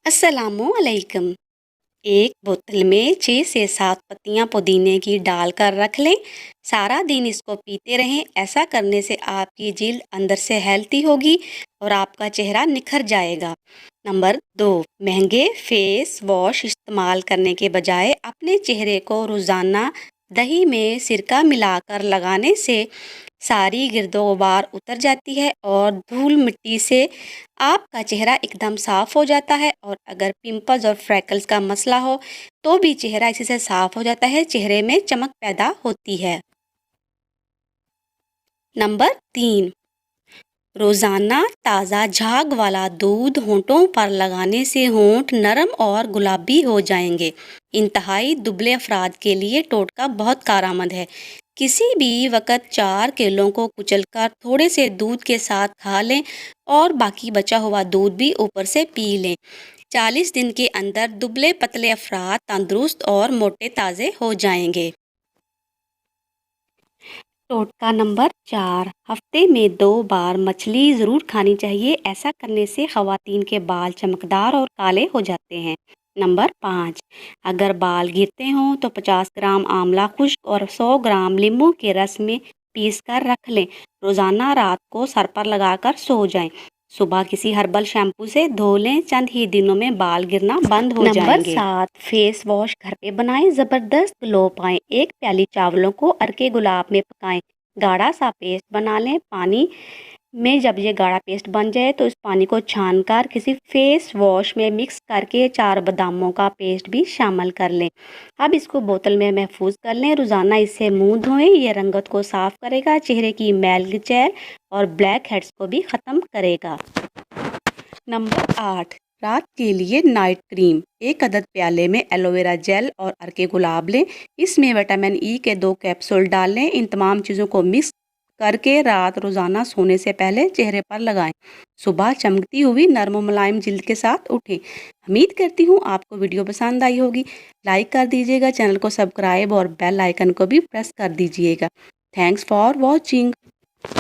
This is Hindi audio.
अस्सलामुअलैकुम। एक बोतल में 6 से 7 पत्तियां पुदीने की डालकर रख लें। सारा दिन इसको पीते रहें। ऐसा करने से आपकी जिल्द अंदर से हेल्थी होगी और आपका चेहरा निखर जाएगा। नंबर 2, महंगे फेस वॉश इस्तेमाल करने के बजाय अपने चेहरे को रोज़ाना दही में सिरका मिलाकर लगाने से सारी गिरदोगुबार उतर जाती है और धूल मिट्टी से आपका चेहरा एकदम साफ़ हो जाता है। और अगर पिंपल्स और फ्रैकल्स का मसला हो तो भी चेहरा इसी से साफ़ हो जाता है, चेहरे में चमक पैदा होती है। नंबर 3, रोज़ाना ताज़ा झाग वाला दूध होंठों पर लगाने से होंठ नरम और गुलाबी हो जाएंगे। इंतहाई दुबले अफराद के लिए टोटका बहुत कारआमद है। किसी भी वक्त 4 केलों को कुचलकर थोड़े से दूध के साथ खा लें और बाकी बचा हुआ दूध भी ऊपर से पी लें। 40 दिन के अंदर दुबले पतले अफराद तंदुरुस्त और मोटे ताज़े हो जाएंगे। टोटका नंबर 4, हफ्ते में 2 बार मछली ज़रूर खानी चाहिए। ऐसा करने से ख़वातीन के बाल चमकदार और काले हो जाते हैं। नंबर 5, अगर बाल गिरते हों तो 50 ग्राम आंवला खुश्क और 100 ग्राम नींबू के रस में पीस कर रख लें। रोज़ाना रात को सर पर लगाकर सो जाएं। सुबह किसी हर्बल शैम्पू से धो लें। चंद ही दिनों में बाल गिरना बंद हो जाएंगे। नंबर 7, फेस वॉश घर पे बनाएं, ज़बरदस्त ग्लो पाएं। एक प्याली चावलों को अर्के गुलाब में पकाएं, गाढ़ा सा पेस्ट बना लें। पानी में जब ये गाढ़ा पेस्ट बन जाए तो इस पानी को छानकर किसी फेस वॉश में मिक्स करके 4 बादामों का पेस्ट भी शामिल कर लें। अब इसको बोतल में महफूज कर लें। रोज़ाना इससे मुंह धोएं। ये रंगत को साफ करेगा, चेहरे की मैल कुचैल और ब्लैक हेड्स को भी ख़त्म करेगा। नंबर 8, रात के लिए नाइट क्रीम। 1 अदद प्याले में एलोवेरा जेल और अर्के गुलाब लें। इसमें विटामिन ई के 2 कैप्सूल डाल लें। इन तमाम चीज़ों को मिक्स करके रात रोज़ाना सोने से पहले चेहरे पर लगाएं। सुबह चमकती हुई नरम और मुलायम जिल्द के साथ उठें। उम्मीद करती हूँ आपको वीडियो पसंद आई होगी। लाइक कर दीजिएगा, चैनल को सब्सक्राइब और बेल आइकन को भी प्रेस कर दीजिएगा। Thanks for watching.